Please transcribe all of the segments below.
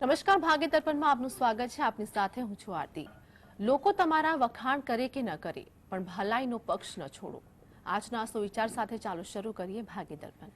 નમસ્કાર, ભાગ્ય દર્પણમાં આપનું સ્વાગત છે. આપની સાથે હું છું આરતી. લોકો તમારા વખાણ કરે કે ન કરે, પણ ભલાઈનો પક્ષ ન છોડો. આજના વિચાર સાથે ચાલો શરૂ કરીએ ભાગ્ય દર્પણ.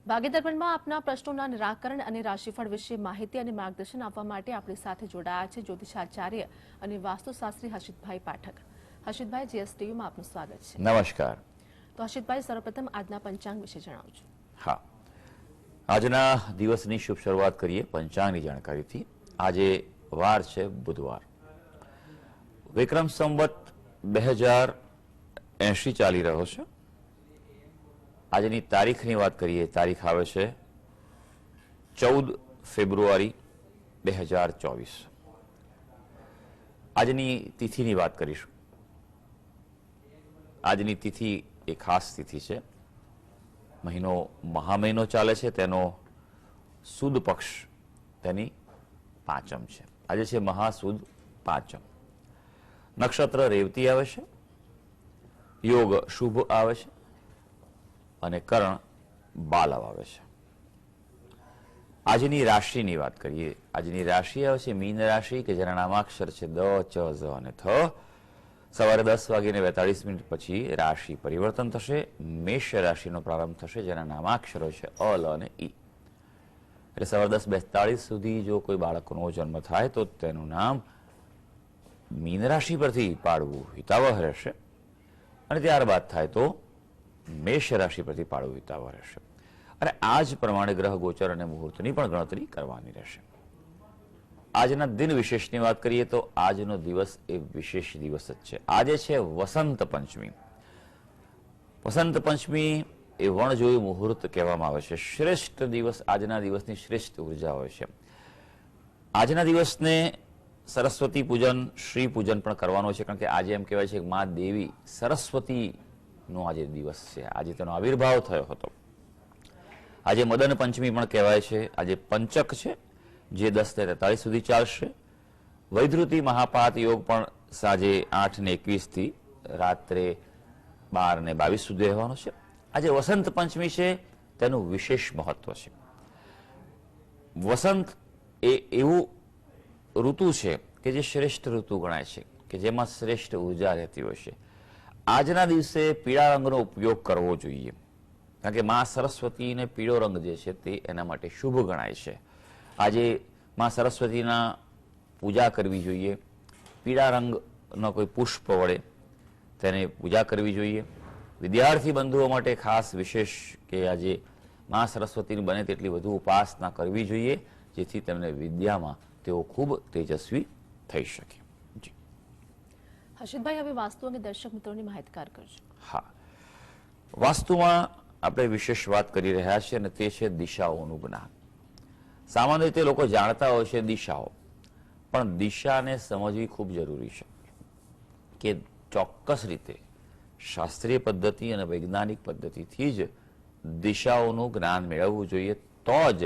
ભાગ્ય દર્પણમાં આપના પ્રશ્નોના નિરાકરણ અને રાશિફળ વિશે માહિતી અને માર્ગદર્શન આપવા માટે આપણી સાથે જોડાયા છે જ્યોતિષાચાર્ય અને વાસ્તુશાસ્ત્રી હર્ષિતભાઈ પાઠક. હર્ષિતભાઈ, જીએસટીયુમાં આપનું સ્વાગત છે. નમસ્કાર. તો હર્ષિતભાઈ, સર્વપ્રથમ આજના પંચાંગ વિશે જણાવજો. હા, આજના દિવસની શુભ શરૂઆત કરીએ પંચાંગની જાણકારીથી. આજે વાર છે બુધવાર. વિક્રમ સંવત 2080 ચાલી રહ્યો છે. આજની તારીખની વાત કરીએ, તારીખ આવે છે 14 ફેબ્રુઆરી 2024. આજની તિથિની વાત કરીશું. આજની તિથિ એ ખાસ તિથિ છે. મહિનો મહામહિનો ચાલે છે, તેનો સુદ પક્ષ તેની પાંચમ છે. આજે છે મહાસુદ પાંચમ. નક્ષત્ર રેવતી આવે છે, યોગ શુભ આવે છે અને કર્ણ બાલવ આવે છે. આજની રાશિની વાત કરીએ. આજની રાશિ આવે છે મીન રાશિ, કે જેના નામાક્ષર છે દ, ચ, ઝ અને થ. સવારે 10:42 પછી રાશિ પરિવર્તન થશે. મેષ રાશિનો પ્રારંભ થશે, જેના નામાક્ષરો છે અ, લ અને ઈ. એટલે સવારે 10:42 સુધી જો કોઈ બાળકનો જન્મ થાય તો તેનું નામ મીન રાશિ પરથી પાડવું હિતાવહ રહેશે, અને ત્યારબાદ થાય તો મેષ રાશિ પરથી પાડવું હિતાવહ રહેશે. અને આ જ પ્રમાણે ગ્રહ ગોચર અને મુહૂર્તની પણ ગણતરી કરવાની રહેશે. આજના દિન વિશેષની વાત કરીએ તો આજનો દિવસ એ વિશેષ દિવસ જ છે. આજે છે વસંત પંચમી. વસંત પંચમી એ વણજોયું મુહૂર્ત કહેવામાં આવે છે. શ્રેષ્ઠ દિવસ, આજના દિવસની શ્રેષ્ઠ ઉર્જા હોય છે. આજના દિવસને સરસ્વતી પૂજન, શ્રી પૂજન પણ કરવાનું છે, કારણ કે આજે એમ કહેવાય છે કે મા દેવી સરસ્વતીનો આજે દિવસ છે. આજે તેનો આવિર્ભાવ થયો હતો. આજે મદન પંચમી પણ કહેવાય છે. આજે પંચક છે, જે 10:43 સુધી ચાલશે. વૈધૃતિ મહાપાત યોગ પણ સાંજે 8:21 થી રાત્રે 12:22 સુધી રહેવાનો છે. આજે વસંત પંચમી છે, તેનું વિશેષ મહત્વ છે. વસંત એ એવું ઋતુ છે કે જે શ્રેષ્ઠ ઋતુ ગણાય છે, કે જેમાં શ્રેષ્ઠ ઉર્જા રહેતી હોય છે. આજના દિવસે પીળા રંગનો ઉપયોગ કરવો જોઈએ, કારણ કે મા સરસ્વતીને પીળો રંગ જે છે તે એના માટે શુભ ગણાય છે. આજે મા સરસ્વતીના પૂજા કરવી જોઈએ. પીળા રંગનો કોઈ પુષ્પ વડે તેને પૂજા કરવી જોઈએ. વિદ્યાર્થી બંધુઓ માટે ખાસ વિશેષ કે આજે મા સરસ્વતીની બને તેટલી વધુ ઉપાસના કરવી જોઈએ, જેથી તેમને વિદ્યામાં તેઓ ખૂબ તેજસ્વી થઈ શકે. જી હર્ષિતભાઈ, હવે વાસ્તુ અને દર્શક મિત્રોની માહિતગાર કરજો. હા, વાસ્તુમાં આપણે વિશેષ વાત કરી રહ્યા છીએ, અને તે છે દિશાઓનું જ્ઞાન. સામાન્ય રીતે લોકો જાણતા હોય છે દિશાઓ, પણ દિશાને સમજવી ખૂબ જરૂરી છે. કે ચોક્કસ રીતે શાસ્ત્રીય પદ્ધતિ અને વૈજ્ઞાનિક પદ્ધતિથી જ દિશાઓનું જ્ઞાન મેળવવું જોઈએ, તો જ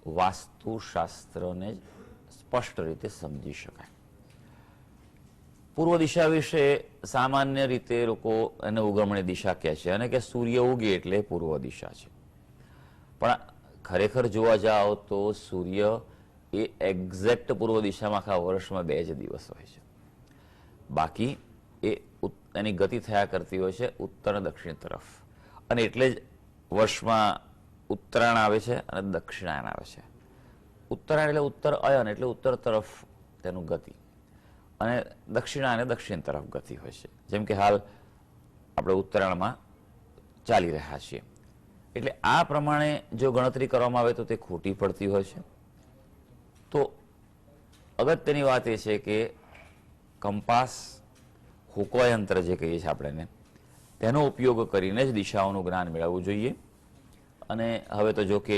વાસ્તુશાસ્ત્રને સ્પષ્ટ રીતે સમજી શકાય. પૂર્વ દિશા વિશે સામાન્ય રીતે લોકો એને ઉગમણી દિશા કહે છે, અને કે સૂર્ય ઉગે એટલે પૂર્વ દિશા છે. પણ ખરેખર જોવા જાઓ તો સૂર્ય એ એક્ઝેક્ટ પૂર્વ દિશામાં આખા વર્ષમાં 2 જ દિવસ હોય છે. બાકી એની ગતિ થયા કરતી હોય છે ઉત્તર દક્ષિણ તરફ, અને એટલે જ વર્ષમાં ઉત્તરાયણ આવે છે અને દક્ષિણાયન આવે છે. ઉત્તરાયણ એટલે ઉત્તર અયન, એટલે ઉત્તર તરફ તેનું ગતિ, અને દક્ષિણાયન દક્ષિણ તરફ ગતિ હોય છે. જેમ કે હાલ આપણે ઉત્તરાયણમાં ચાલી રહ્યા છીએ. એટલે આ પ્રમાણે જો ગણતરી કરવામાં આવે તો તે ખોટી પડતી હોય છે. તો અગત્યની વાત એ છે કે કંપાસ, હુકોયંત્ર જે કહીએ છીએ આપણે એને, તેનો ઉપયોગ કરીને જ દિશાઓનું જ્ઞાન મેળવવું જોઈએ. અને હવે તો જો કે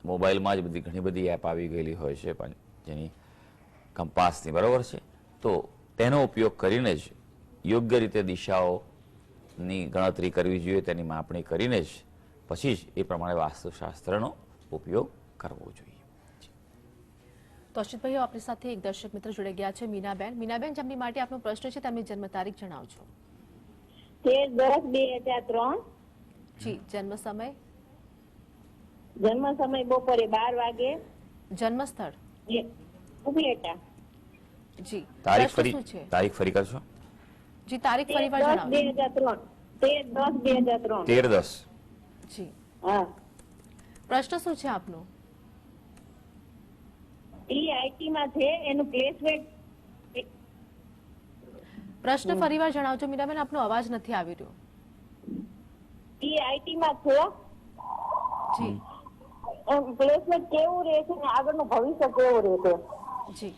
મોબાઈલમાં જ ઘણી બધી એપ આવી ગયેલી હોય છે પણ જેની કંપાસની, બરાબર છે, તો તેનો ઉપયોગ કરીને જ યોગ્ય રીતે દિશાઓની ગણતરી કરવી જોઈએ. તેની માપણી કરીને જ પછી જ એ પ્રમાણે વાસ્તુશાસ્ત્રનો ઉપયોગ કરવો જોઈએ. તો અશ્વિતભાઈ આપણી સાથે એક દર્શક મિત્ર જોડે ગયા છે, મીનાબેન. મીનાબેન, જેમની માટે આપનો પ્રશ્ન છે તેમની જન્મ તારીખ જણાવજો. 13/10/2003. જી, જન્મ સમય, જન્મ સમય બપોરે 12 વાગે. જન્મ સ્થળ, ઉપલેટા. જી. તારીખ પ્રશ્ન ફરી શું છે? તારીખ ફરી કરશો? જી, તારીખ ફરીવાર જણાવજો. 13/10/2003. 13/10. જી. હા. પ્રશ્ન શું છે આપનો? આઈટી માં છે, એનું પ્લેસમેન્ટ. પ્રશ્ન ફરીવાર જણાવજો મીનાબેન, આપનો અવાજ નથી આવી રહ્યો. આઈટી માં છે, જી. પ્લેસમેન્ટ કેવું રહેશે ને આગળનું ભવિષ્ય કેવું રહેશે? જી.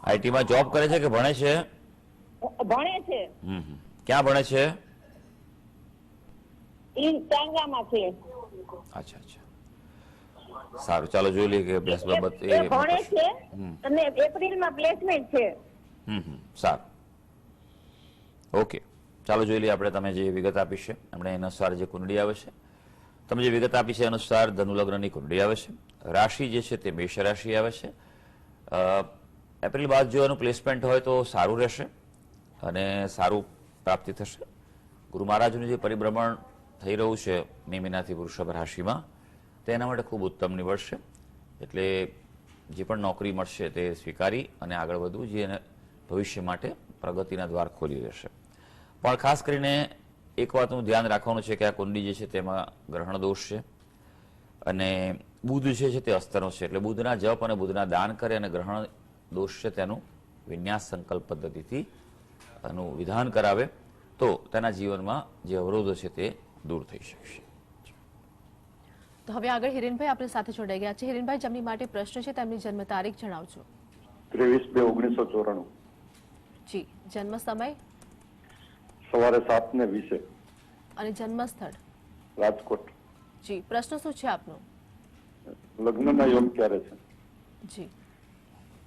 આઈટીમાં જોબ કરે છે કે ભણે છે? ભણે છે. ક્યાં ભણે છે? ટાંગામાં છે. અચ્છા અચ્છા, સારું, ચાલો જોઈ લઈએ કે અભ્યાસ બાબત એ ભણે છે અને એપ્રિલમાં પ્લેસમેન્ટ છે. સારું, ઓકે, ચાલો જોઈ લઈએ આપણે. તમે જે વિગત આપી છે એમણે એના અનુસાર જે કુંડળી આવે છે, તમે જે વિગત આપી છે અનુસાર ધનુ લગ્નની કુંડળી આવે છે. રાશિ જે છે તે મેષ રાશિ આવે છે. એપ્રિલ બાદ જો એનું પ્લેસમેન્ટ હોય તો સારું રહેશે અને સારું પ્રાપ્તિ થશે. ગુરુ મહારાજનું જે પરિભ્રમણ થઈ રહ્યું છે મે મહિનાથી વૃષભ રાશિમાં, તે એના માટે ખૂબ ઉત્તમ નીવડશે. એટલે જે પણ નોકરી મળશે તે સ્વીકારી અને આગળ વધવું, જે એને ભવિષ્ય માટે પ્રગતિના દ્વાર ખોલી રહેશે. પણ ખાસ કરીને એક વાતનું ધ્યાન રાખવાનું છે કે આ કુંડળી જે છે તેમાં ગ્રહણ દોષ છે અને બુધ જે છે તે અસ્તનો છે. એટલે બુધના જપ અને બુધના દાન કરે અને ગ્રહણ દોષ છે તેનું વિન્યાસ સંકલ્પ પદ્ધતિથી એનું વિધાન કરાવે તો તેના જીવનમાં જે અવરોધો છે તે દૂર થઈ શકશે. તો હવે આગળ હિરેનભાઈ આપણી સાથે જોડાઈ ગયા છે. હિરેનભાઈ, જેમની માટે પ્રશ્ન છે તેમની જન્મ તારીખ જણાવજો. 23/2/1994. જી. જન્મ સમય સવારે 7:20 અને જન્મ સ્થળ, રાજકોટ. જી. પ્રશ્ન શું છે આપનો? લગ્નના યોગ ક્યારે છે? જી.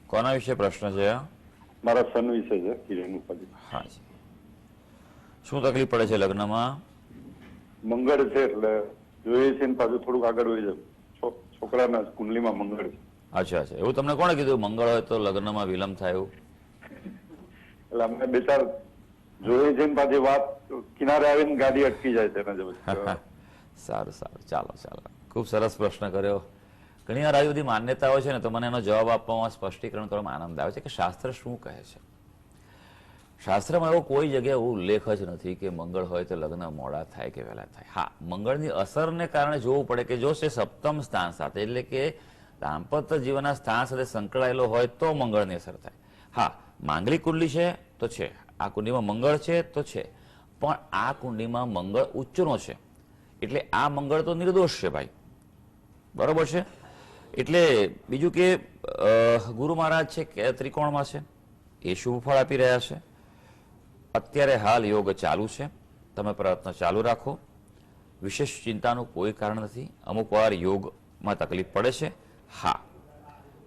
કોના વિશે પ્રશ્ન છે? મારા સન વિશે છે, હિરેન ઉપાધિ. હા જી. શું તકલીફ પડે છે લગ્નમાં? મંગળ છે એટલે જોઈએ છે ને પાછું થોડુંક આગળ વહી જાય. છોકરાના કુંડલીમાં મંગળ છે. અચ્છા અચ્છા, એવું તમને કોણે કીધું મંગળ હોય તો લગ્નમાં વિલંબ થાય એવું? એટલે અમને બે ચાર જોઈએ છે ને પાછી વાત કિનારે આવીને ગાડી અટકી જાય છે એના જેવું. સારું સારું, ચાલો ચાલો, ખૂબ સરસ પ્રશ્ન કર્યો. ઘણી વાર આવી બધી માન્યતાઓ છે ને તો મને એનો જવાબ આપવામાં, સ્પષ્ટીકરણ કરવામાં આનંદ આવે છે કે શાસ્ત્ર શું કહે છે. શાસ્ત્રમાં એવો કોઈ જગ્યાએ એવો ઉલ્લેખ જ નથી કે મંગળ હોય તો લગ્ન મોડા થાય કે વહેલા થાય. હા, મંગળની અસરને કારણે જોવું પડે કે જો તે સપ્તમ સ્થાન સાથે એટલે કે દાંપત્ય જીવનના સ્થાન સાથે સંકળાયેલો હોય તો મંગળની અસર થાય. હા, માંગલિક કુંડલી છે તો છે, આ કુંડલીમાં મંગળ છે તો છે, પણ આ કુંડલીમાં મંગળ ઉચ્ચનો છે એટલે આ મંગળ તો નિર્દોષ છે ભાઈ, બરોબર છે. એટલે બીજું કે ગુરુ મહારાજ છે કે ત્રિકોણમાં છે, એ શુભ ફળ આપી રહ્યા છે. અત્યારે હાલ યોગ ચાલુ છે, તમે પ્રયત્ન ચાલુ રાખો, વિશેષ ચિંતાનું કોઈ કારણ નથી. અમુક વાર યોગમાં તકલીફ પડે છે. હા,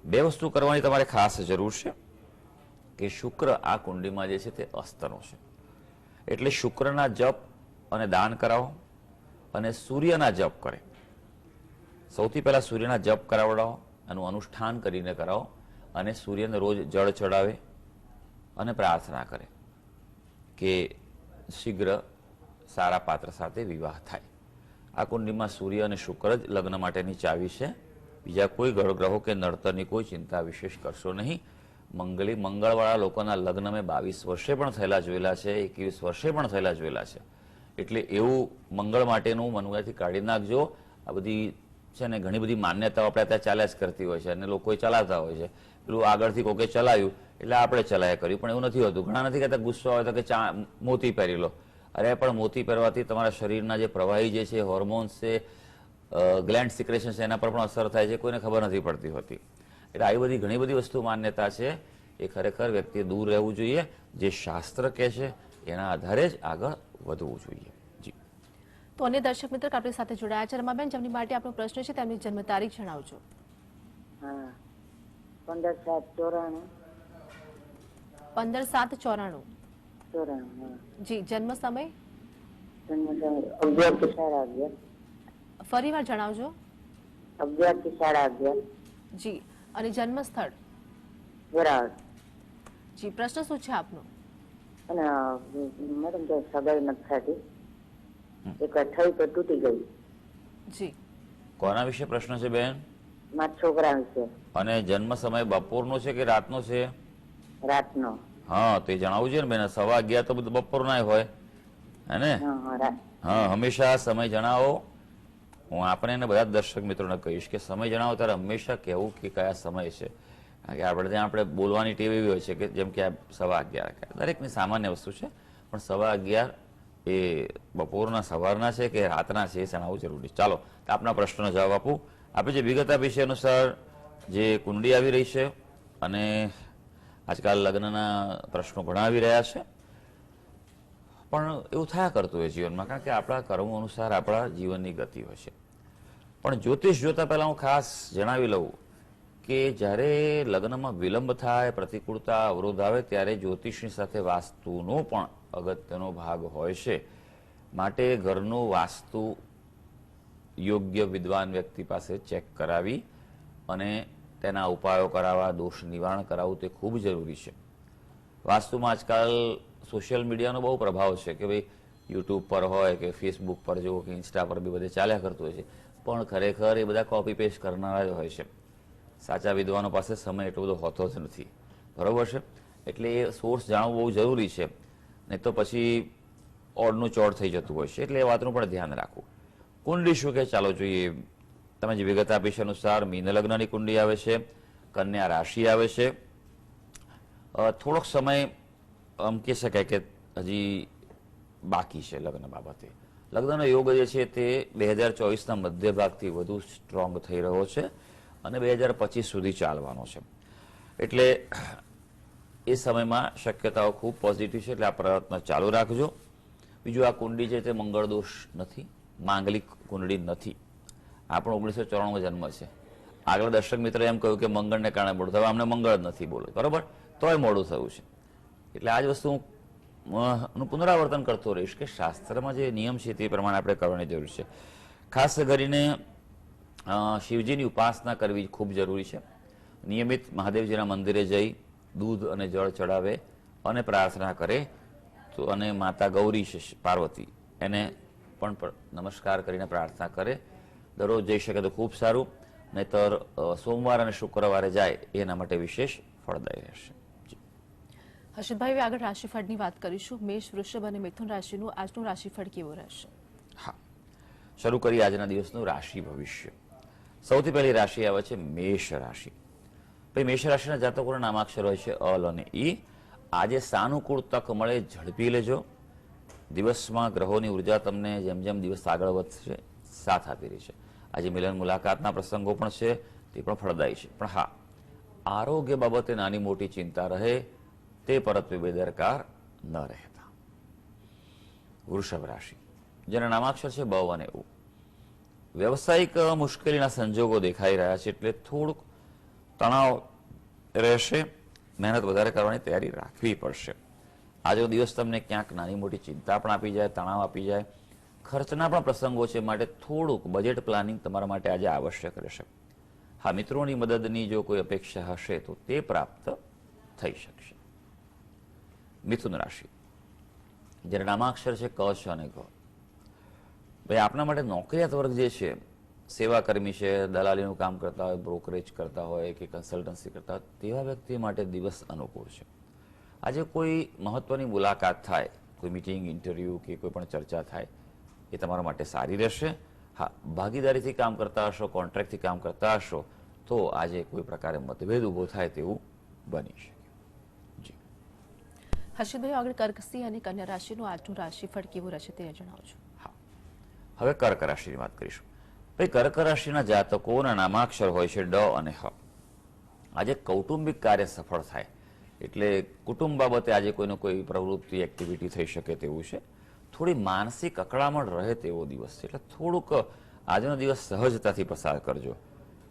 બે વસ્તુ કરવાની તમારે ખાસ જરૂર છે કે શુક્ર આ કુંડલીમાં જે છે તે અસ્તનો છે એટલે શુક્રના જપ અને દાન કરાવો અને સૂર્યના જપ કરે. સૌથી પહેલા સૂર્યના જપ કરાવડાવો, એનું અનુષ્ઠાન કરીને કરાવો અને સૂર્યને રોજ જળ ચડાવે અને પ્રાર્થના કરે કે શીઘ્ર સારા પાત્ર સાથે વિવાહ થાય. આ કુંડલીમાં સૂર્ય અને શુક્ર જ લગ્ન માટેની ચાવી છે. બીજા કોઈ ગ્રહો કે નડતરની કોઈ ચિંતા વિશેષ કરશો નહીં. મંગળવાળા લોકોના લગ્ન મેં 22 વર્ષે પણ થયેલા જોયેલા છે, 21 વર્ષે પણ થયેલા જોયેલા છે. એટલે એવું મંગળ માટેનું મનમાંથી કાઢી નાખજો. આ બધી છે ને ઘણી બધી માન્યતાઓ આપણે ત્યાં ચાલ્યા જ કરતી હોય છે અને લોકો ચલાવતા હોય છે. પેલું આગળથી કોકે ચલાવ્યું એટલે આપણે ચલાયા કર્યું, પણ એવું નથી હોતું. ઘણા નથી કહેતા ગુસ્સો આવે તો કે મોતી પહેરી લો. અરે પણ મોતી પહેરવાથી તમારા શરીરના જે પ્રવાહી જે છે, હોર્મોન્સ છે, ગ્લેન્ડ સિક્રેશન છે, એના પર પણ અસર થાય છે, કોઈને ખબર નથી પડતી હોતી. એટલે આવી બધી ઘણી બધી વસ્તુ માન્યતા છે, એ ખરેખર વ્યક્તિએ દૂર રહેવું જોઈએ. જે શાસ્ત્ર કહે છે એના આધારે જ આગળ વધવું જોઈએ. જી. તો અન્ય દર્શક મિત્ર આપણી સાથે જોડાયા છે. રમાબેન, જેમની માટે આપણો પ્રશ્ન છે તેમની જન્મ તારીખ જણાવજો. હા, 15/7/94. 15/7/94. જી. જન્મ સમય જન્મ સમય 11:11. ફરીવાર જણાવજો. 11 થી 11:30 જી, અને જન્મ સ્થળ? વેરાવળ. જી, પ્રશ્ન શું છે આપનો? અને મેડમ કે સગાઈ નથી થતી, એકવાર થઈ તો તૂટી ગઈ. જી, કોના વિશે પ્રશ્ન છે બેન? મારા છોકરા વિશે. અને જન્મ સમય બપોરનો છે કે રાતનો છે? રાતનો. હા, તે જણાવવું છે ને બેન. 11:15 તો બધું બપોરના હોય હે ને? હા, હંમેશા સમય જણાવો. હું આપણે એને બધા દર્શક મિત્રોને કહીશ કે સમય જણાવો ત્યારે હંમેશા કહેવું કે કયા સમય છે. કારણ કે આપણે ત્યાં આપણે બોલવાની ટેવ એવી હોય છે કે જેમ કે 11:15 દરેકની સામાન્ય વસ્તુ છે, પણ 11:15 એ બપોરના સવારના છે કે રાતના છે એ જણાવવું જરૂરી છે. ચાલો, તો આપના પ્રશ્નનો જવાબ આપું. આપણે જે વિગત આપી છે અનુસાર જે કુંડળી આવી રહી છે અને આજકાલ લગ્નના પ્રશ્નો ઘણા આવી રહ્યા છે, પણ એવું થયા કરતું હોય જીવનમાં, કારણ કે આપણા કર્મો અનુસાર આપણા જીવનની ગતિ હોય છે. પણ જ્યોતિષ જોતા પહેલા હું ખાસ જણાવી લઉં કે જ્યારે લગ્નમાં વિલંબ થાય, પ્રતિકૂળતા, અવરોધ આવે ત્યારે જ્યોતિષની સાથે વાસ્તુનો પણ અગત્યનો ભાગ હોય છે. માટે ઘરનું વાસ્તુ યોગ્ય વિદ્વાન વ્યક્તિ પાસે ચેક કરાવી અને તેના ઉપાયો કરાવવા, દોષ નિવારણ કરાવવું તે ખૂબ જરૂરી છે. વાસ્તુમાં આજકાલ સોશિયલ મીડિયાનો બહુ પ્રભાવ છે કે ભાઈ યુટ્યુબ પર હોય કે ફેસબુક પર જુઓ કે ઇન્સ્ટા પર બી બધે ચાલ્યા કરતું હોય છે, પણ ખરેખર એ બધા કોપી પેસ્ટ કરનારા જ હોય છે. સાચા વિદ્વાનો પાસે સમય એટલો બધો હોતો જ નથી, બરાબર છે? એટલે એ સોર્સ જાણવું બહુ જરૂરી છે, નહીં તો પછી ઓડનું ચોડ થઈ જતું હોય છે. એટલે એ વાતનું પણ ધ્યાન રાખવું. કુંડળી શું કે ચાલો જોઈએ. તમે જે વિગત આપી છે અનુસાર મીન લગ્નની કુંડળી આવે છે, કન્યા રાશિ આવે છે. થોડોક સમય આમ કહી શકાય કે હજી બાકી છે લગ્ન બાબતે. લગ્નનો યોગ જે છે તે 2024ના મધ્ય ભાગથી વધુ સ્ટ્રોંગ થઈ રહ્યો છે અને 2025 સુધી ચાલવાનો છે. એટલે એ સમયમાં શક્યતાઓ ખૂબ પોઝિટિવ છે, એટલે આ પ્રયત્ન ચાલુ રાખજો. બીજું, આ કુંડળી છે તે મંગળ દોષ નથી, માંગલિક કુંડળી નથી. આ પણ 1994 જન્મ છે. આગળ દર્શક મિત્રએ એમ કહ્યું કે મંગળને કારણે મોડું થયું, અમને મંગળ જ નથી બોલો, બરાબર? તોય મોડું થયું છે. એટલે આ જ વસ્તુ હું પુનરાવર્તન કરતો રહીશ કે શાસ્ત્રમાં જે નિયમ છે તે પ્રમાણે આપણે કરવાની જરૂર છે. ખાસ કરીને શિવજીની ઉપાસના કરવી ખૂબ જરૂરી છે. નિયમિત મહાદેવજીના મંદિરે જઈ દૂધ અને જળ ચડાવે અને પ્રાર્થના કરે તો, અને માતા ગૌરી છે પાર્વતી, એને પણ નમસ્કાર કરીને પ્રાર્થના કરે. દરરોજ જઈ શકે તો ખૂબ સારું, નહીતર સોમવાર અને શુક્રવારે જાય એના માટે વિશેષ ફળદાયી રહેશે. હર્ષદભાઈ, હવે આગળ રાશિફળની વાત કરીશું. મેષ, વૃષભ અને મિથુન રાશિનું આજનું રાશિફળ કેવું રહેશે? હા, શરૂ કરી આજના દિવસનું રાશિ ભવિષ્ય. સૌથી પહેલી રાશિ આવે છે મેષ રાશિ. ભાઈ, મેષ રાશિના જાતકોના નામાક્ષર હોય છે અલ અને ઈ. આજે સાનુકૂળ તક મળે, ઝડપી લેજો. દિવસમાં ગ્રહોની ઉર્જા તમને જેમ જેમ દિવસ આગળ વધશે સાથ આપી રહી છે. આજે મિલન મુલાકાતના પ્રસંગો પણ છે, તે પણ ફળદાયી છે. પણ હા, આરોગ્ય બાબતે નાની મોટી ચિંતા રહે તે પરત્વે બેદરકાર ન રહેતા. વૃષભ રાશિ, જેના નામાક્ષર છે બ અને ઉ. વ્યવસાયિક મુશ્કેલીના સંજોગો દેખાઈ રહ્યા છે, એટલે થોડુંક તણાવ રહેશે. મહેનત વધારે કરવાની તૈયારી રાખવી પડશે. આજનો દિવસ તમને ક્યાંક નાની મોટી ચિંતા પણ આપી જાય, તણાવ આપી જાય. ખર્ચના પણ પ્રસંગો છે, માટે થોડુંક બજેટ પ્લાનિંગ તમારા માટે આજે આવશ્યક રહેશે. હા, મિત્રોની મદદની જો કોઈ અપેક્ષા હશે તો તે પ્રાપ્ત થઈ શકશે. મિથુન રાશિ, જેના નામાક્ષર છે ક, શ અને ઘ. ભાઈ, આપના માટે નોકરિયાત વર્ગ જે છે, સેવાકર્મી છે, દલાલીનું કામ કરતા હોય, બ્રોકરેજ કરતા હોય કે કન્સલ્ટન્સી કરતા હોય, તેવા વ્યક્તિ માટે દિવસ અનુકૂળ છે. આજે કોઈ મહત્વની મુલાકાત થાય, કોઈ મિટિંગ, ઇન્ટરવ્યૂ કે કોઈ પણ ચર્ચા થાય, એ તમારા માટે સારી રહેશે. હા, ભાગીદારીથી કામ કરતા હશો, કોન્ટ્રાક્ટથી કામ કરતા હશો તો આજે કોઈ પ્રકારે મતભેદ ઊભો થાય તેવું બની શકે. હર્ષદભાઈ, આગળ કર્કસિંહ અને કન્યા રાશિનું આજનું રાશિફળ કેવું રહેશે તે જણાવજો. હા, હવે કર્ક રાશિની વાત કરીશું. ભાઈ, કર્ક રાશિના જાતકોના નામાક્ષર હોય છે ડ અને હ. આજે કૌટુંબિક કાર્ય સફળ થાય, એટલે કુટુંબ બાબતે આજે કોઈને કોઈ પ્રવૃત્તિ, એક્ટિવિટી થઈ શકે તેવું છે. થોડી માનસિક અકળામણ રહે તેવો દિવસ છે, એટલે થોડુંક આજનો દિવસ સહજતાથી પસાર કરજો.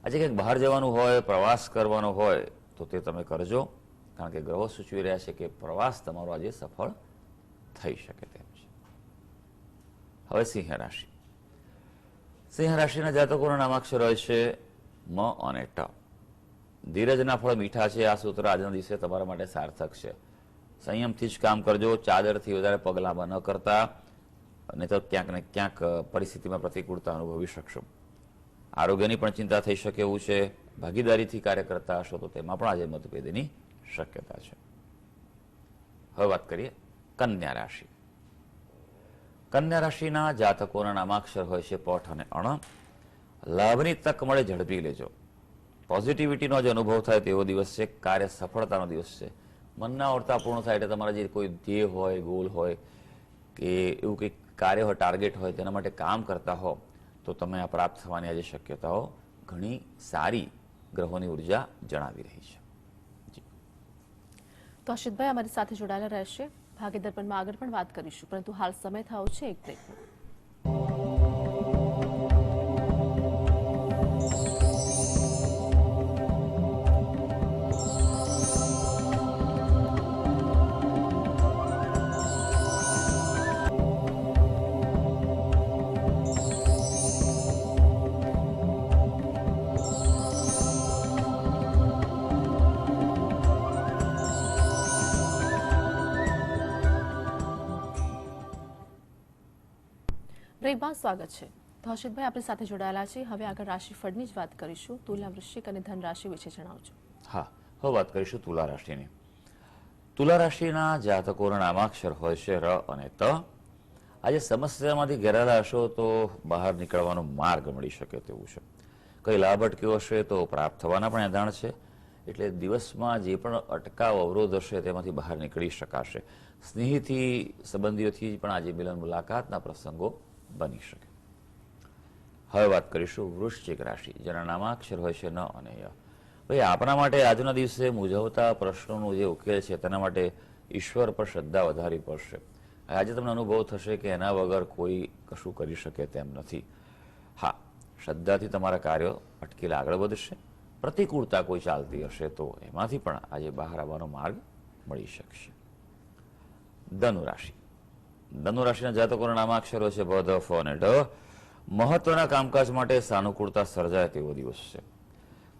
આજે કંઈક બહાર જવાનું હોય, પ્રવાસ કરવાનો હોય તો તે તમે કરજો, કારણ કે ગ્રહો સૂચવી રહ્યા છે કે પ્રવાસ તમારો આજે સફળ થઈ શકે તેમ છે. હવે સિંહ રાશિ. સિંહ રાશિના જાતકોના નામાક્ષર હોય છે મ અને ટ. ધીરજના ફળ મીઠા છે. આ સૂત્ર આજના દિવસે તમારા માટે સાર્થક છે. સંયમથી જ કામ કરજો. ચાદરથી વધારે પગલામાં ન કરતા, નહીં તો ક્યાંક ને ક્યાંક પરિસ્થિતિમાં પ્રતિકૂળતા અનુભવી શકશો. આરોગ્યની પણ ચિંતા થઈ શકે એવું છે. ભાગીદારીથી કાર્ય કરતા હશો તો તેમાં પણ આજે મતભેદની શક્યતા છે. હવે વાત કરીએ કન્યા રાશિ. કન્યા રાશિના જાતકોના નામાક્ષર હોય છે પઠ અને અણ. લાભની તક મળે ઝડપી લેજો. પોઝિટિવિટીનો જે અનુભવ થાય તેવો દિવસ છે. કાર્ય સફળતાનો દિવસ છે. મનના ઓરતા પૂર્ણ થાય એટલે તમારા જે કોઈ ધ્યેય હોય, ગોલ હોય કે એવું કંઈક કાર્ય હોય, ટાર્ગેટ હોય, તેના માટે કામ કરતા હો તો તમે આ પ્રાપ્ત થવાની આજે શક્યતાઓ ઘણી સારી ગ્રહોની ઉર્જા જણાવી રહી છે. તો હર્ષિતભાઈ અમારી સાથે જોડાયેલા રહેશે. ભાગ્ય દર્પણમાં આગળ પણ વાત કરીશું, પરંતુ હાલ સમય થયો છે એક બ્રેકનો. બ્રેક બાદ સ્વાગત છે. તો હર્ષિતભાઈ આપણી સાથે જોડાયેલા છે. હવે આગળ રાશિફળની જ વાત કરીશું. તુલા, વૃશ્ચિક અને ધન રાશિ વિશે જણાવજો. હા, હવે વાત કરીશું તુલા રાશિની. તુલા રાશિના જાતકોના નામાક્ષર હોય છે ર અને ત. આજે સમસ્યામાંથી ઘેરાયેલા હશો તો બહાર નીકળવાનો માર્ગ મળી શકે તેવું છે. કઈ લાભ અટક્યો હશે તો પ્રાપ્ત થવાના પણ એધાણ છે. એટલે દિવસમાં જે પણ અટકાવ અવરોધ હશે તેમાંથી બહાર નીકળી શકાશે. સ્નેહીથી, સંબંધીઓથી પણ આજે મિલન મુલાકાતના પ્રસંગો બની શકે. હવે વાત કરીશું વૃશ્ચિક રાશિ, જેના નામાક્ષર હોય છે ન અને ય. ભાઈ, આપણા માટે આજના દિવસે મૂંઝવતા પ્રશ્નોનો જે ઉકેલ છે તેના માટે ઈશ્વર પર શ્રદ્ધા વધારવી પડશે. આજે તમને અનુભવ થશે કે એના વગર કોઈ કશું કરી શકે તેમ નથી. હા, શ્રદ્ધાથી તમારા કાર્યો અટકેલા આગળ વધશે. પ્રતિકૂળતા કોઈ ચાલતી હશે તો એમાંથી પણ આજે બહાર આવવાનો માર્ગ મળી શકશે. ધનુ રાશિ. ધનુ રાશિના જાતકોના નામાક્ષરો છે ભ, ધ, ફ અને ઢ. મહત્વના કામકાજ માટે સાનુકૂળતા સર્જાય તેવો દિવસ છે.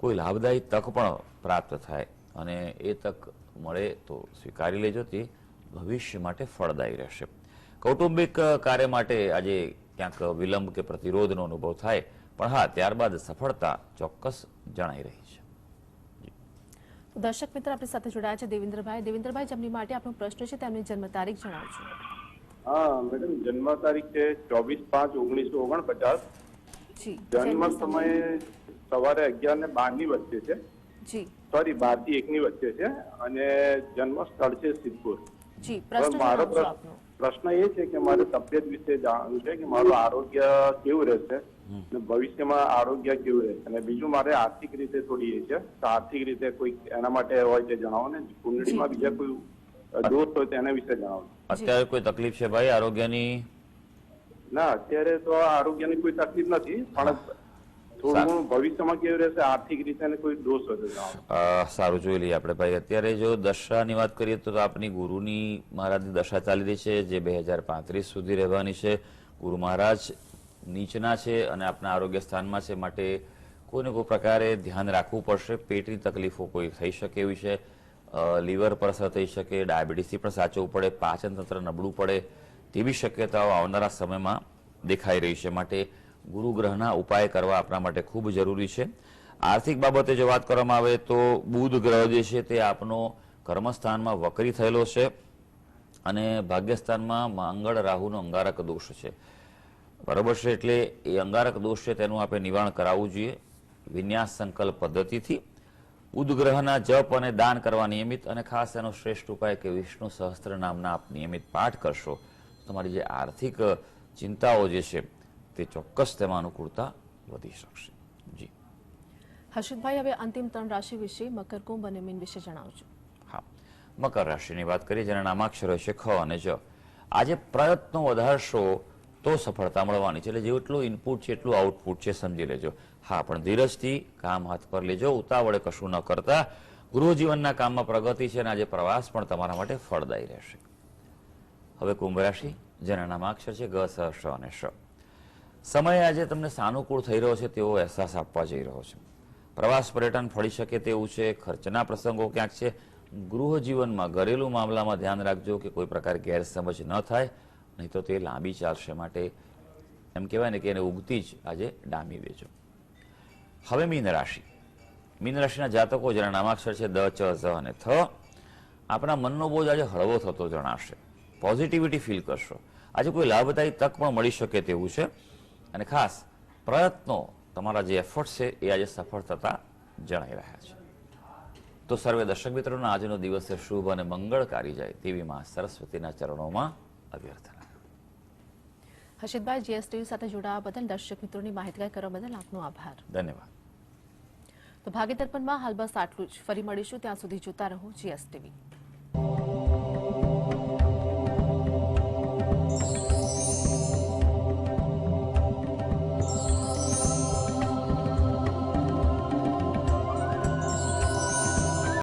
કોઈ લાભદાયી તક પણ પ્રાપ્ત થાય અને એ તક મળે તો સ્વીકારી લેજો. તે ભવિષ્ય માટે ફળદાયી રહેશે. કૌટુંબિક કાર્ય માટે આજે ક્યાંક વિલંબ કે પ્રતિરોધનો અનુભવ થાય, પણ હા, ત્યારબાદ સફળતા ચોક્કસ જણાઈ રહી છે. તો દર્શક મિત્ર આપણી સાથે જોડાયા છે દેવેન્દ્રભાઈ. દેવેન્દ્રભાઈ, જેમની માટે આપણો પ્રશ્ન છે તેમની જન્મ તારીખ જણાવજો. હા મેડમ, જન્મ તારીખ છે 24/5/1949. જી. જન્મ સમય સવારે 11 ને 12 ની વચ્ચે છે. જી. સોરી, 12 થી 1 ની વચ્ચે છે અને જન્મ સ્થળ છે સિદ્ધપુર. જી, પ્રશ્ન મારો જણાવજો આપનો. પ્રશ્ન એ છે કે મારે તબિયત વિશે જાણવું છે કે મારું આરોગ્ય કેવું રહેશે અને ભવિષ્યમાં આરોગ્ય કેવું રહેશે, અને બીજું મારે આર્થિક રીતે થોડી એ છે તો આર્થિક રીતે કોઈ એના માટે હોય તે જણાવો ને. કુંડળીમાં બીજા કોઈ દોષ હોય તેના વિશે જણાવો. અત્યારે કોઈ તકલીફ છે ભાઈ આરોગ્યની? ના, અત્યારે તો આરોગ્યની કોઈ તકલીફ નથી, પણ થોડું ભવિષ્યમાં કેવું રહેશે આર્થિક રીતે અને કોઈ દોષ હોય તો જણાવો. સારું, જોઈ લઈએ આપણે ભાઈ. અત્યારે જો દશાની વાત કરીએ તો આપની ગુરુની મહારાજની દશા ચાલી રહી છે, જે 2035 સુધી રહેવાની છે. ગુરુ મહારાજ નીચના છે અને આપના આરોગ્ય સ્થાનમાં છે, માટે કોઈને કોઈ પ્રકારે ધ્યાન રાખવું પડશે. પેટની તકલીફો કોઈ થઈ શકે એવી છે. લીવર પર અસર થઈ શકે, ડાયાબિટીસથી પણ સાચવવું પડે, પાચન તંત્ર નબળું પડે તેવી શક્યતાઓ આવનારા સમયમાં દેખાઈ રહી છે. માટે ગુરુ ગ્રહના ઉપાય કરવા આપણા માટે ખૂબ જરૂરી છે. આર્થિક બાબતે જો વાત કરવામાં આવે તો બુધ ગ્રહ જે છે તે આપનો કર્મસ્થાનમાં વક્રી થયેલો છે અને ભાગ્યસ્થાનમાં મંગળ રાહુનો અંગારક દોષ છે. બરાબર છે? એટલે એ અંગારક દોષ છે તેનું આપણે નિવારણ કરાવવું જોઈએ વિન્યાસ સંકલ્પ પદ્ધતિથી. બુધ ગ્રહના જપ અને દાન કરવા નિયમિત, અને ખાસ એનો શ્રેષ્ઠ ઉપાય કે વિષ્ણુ સહસ્ત્ર નામના આપ નિયમિત પાઠ કરશો તો તમારી જે આર્થિક ચિંતાઓ જે છે તે ચોક્કસ તેમાં અનુકૂળતા વધી શકશે. જી હર્ષિતભાઈ, હવે અંતિમ 3 રાશિ વિશે મકર, કુંભ અને મીન વિશે જણાવજો. હા, મકર રાશિની વાત કરીએ, જેના નામાક્ષરો છે ખ અને જ. આજે પ્રયત્નો વધારશો તો સફળતા મળવાની છે. એટલે જેટલું ઇનપુટ છે એટલું આઉટપુટ છે, સમજી લેજો. હા, પણ ધીરજથી કામ હાથ પર લેજો. ઉતાવળે કશું ન કરતા. ગૃહજીવનના કામમાં પ્રગતિ છે અને આજે પ્રવાસ પણ તમારા માટે ફળદાયી રહેશે. હવે કુંભ રાશિ, જેના નામાક્ષર છે ગ, સ, શ અને શ. સમય આજે તમને સાનુકૂળ થઈ રહ્યો છે તેવો અહેસાસ આપવા જઈ રહ્યો છે. પ્રવાસ પર્યટન ફળી શકે તેવું છે. ખર્ચના પ્રસંગો ક્યાંક છે. ગૃહ જીવનમાં ઘરેલું મામલામાં ધ્યાન રાખજો કે કોઈ પ્રકાર ગેરસમજ ન થાય, નહીં તો તે લાંબી ચાલશે. માટે એમ કહેવાય ને કે એને ઉગતી જ આજે ડામી દેજો. હવે મીન રાશિ. મીન રાશિના જાતકો જેના નામાક્ષર છે દ, ચ, ઝ અને થ, આપણા મનનો બોજ આજે હળવો થતો જણાશે. પોઝિટિવિટી ફીલ કરશો. આજે કોઈ લાભદાયી તક પણ મળી શકે તેવું છે અને ખાસ પ્રયત્નો, તમારા જે એફર્ટ છે એ આજે સફળ થતા જણાઈ રહ્યા છે. તો સર્વે દર્શક મિત્રોના આજનો દિવસ શુભ અને મંગળકારી જાય તેવી માં સરસ્વતીના ચરણોમાં અભ્યર્થના. હર્ષિતભાઈ, જીએસટીવી સાથે જોડાવા બદલ, દર્શક મિત્રોની માહિતગાર કરવા બદલ આપનો આભાર. ધન્યવાદ. તો ભાગ્ય દર્પણમાં હાલ બસ આટલું જ. ફરી મળીશું, ત્યાં સુધી જોતા રહો જીએસટીવી.